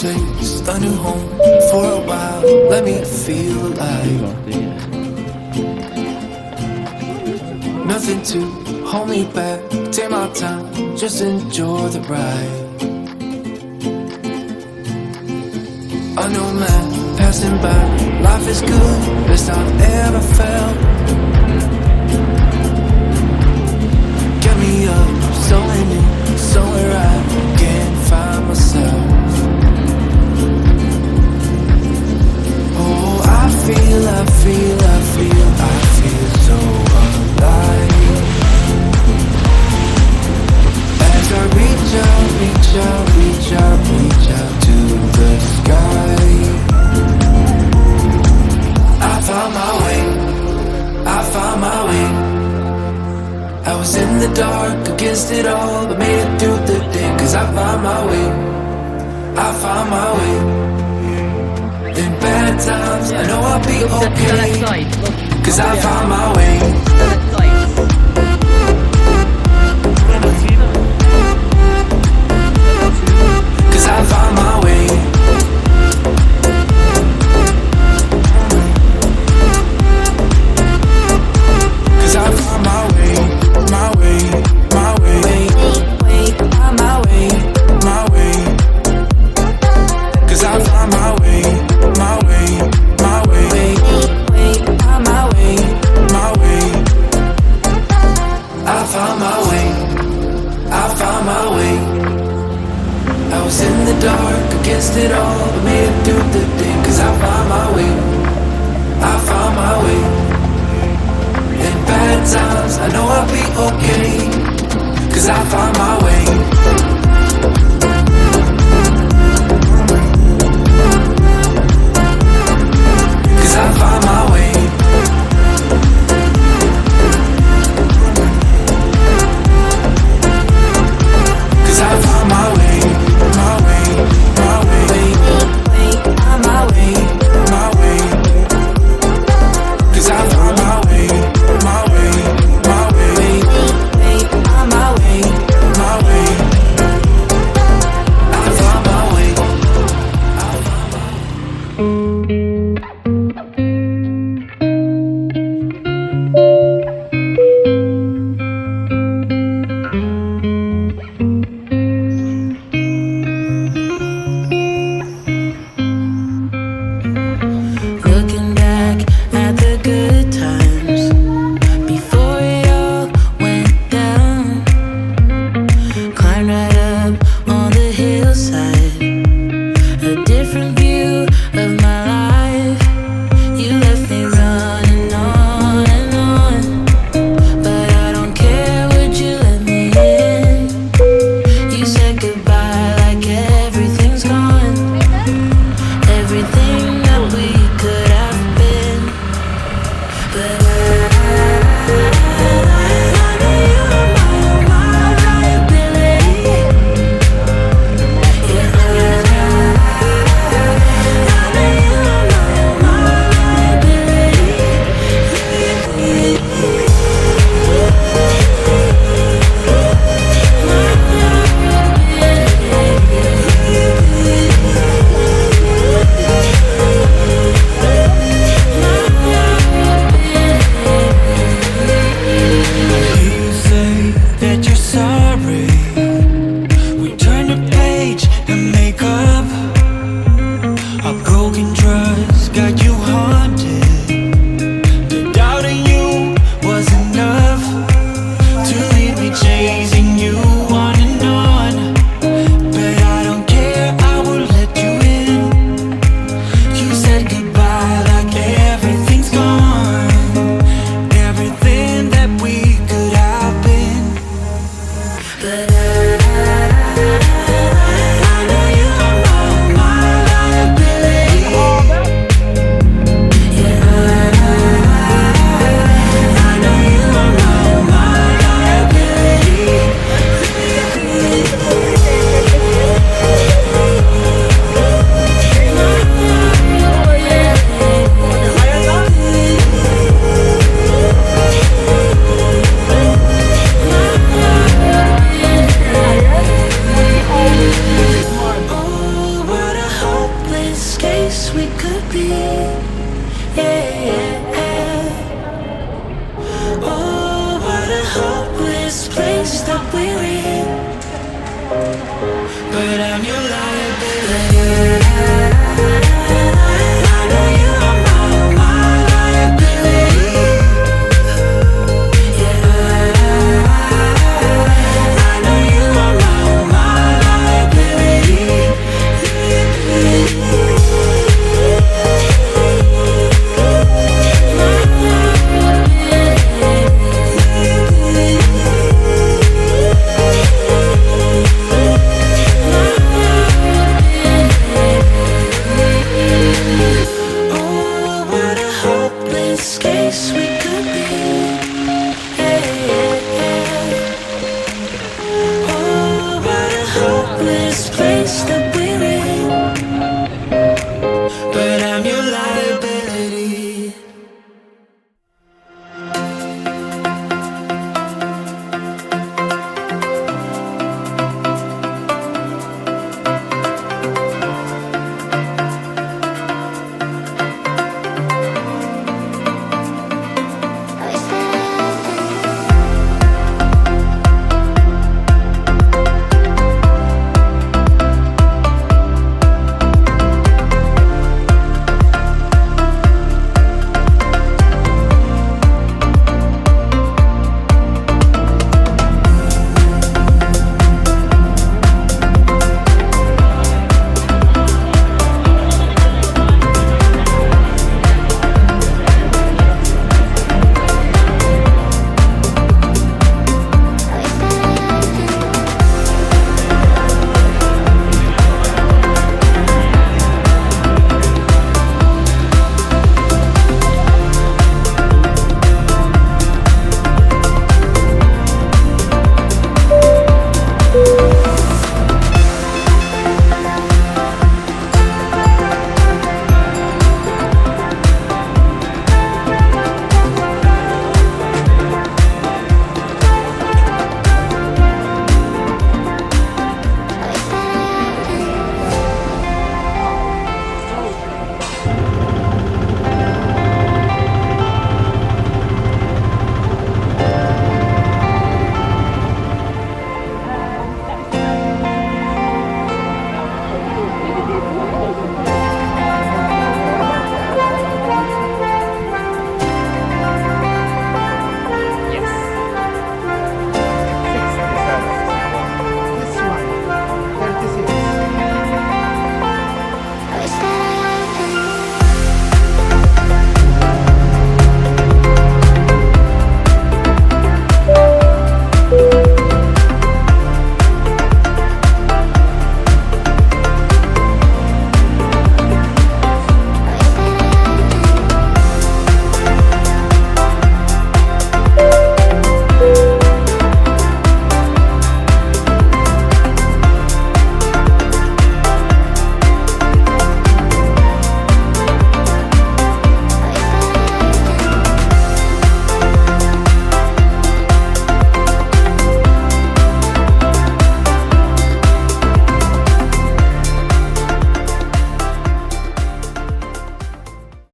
place, a new home for a while. Let me feel alive. Nothing to hold me back. Take my time, just enjoy the ride. A new man passing by. Life is good, best I've ever felt. Get me up, somewhere new, somewhere I can't find myself. Oh, I feel so alive. As I reach out to the sky. I found my way. I was in the dark against it all, but made it through the day. Cause I found my way. In bad times, I know I'll be okay. Cause I found my way. Cause I found my way. Cause I found my way. My way. Cause I found my way. My way. I found my way. I was in the dark against it all, but made it through the day. Cause I found my way. In bad times, I know I'll be okay. Cause I found my way. Cause I found my way. Cause I found my way. My way. Cause I found my way. My way. this place, the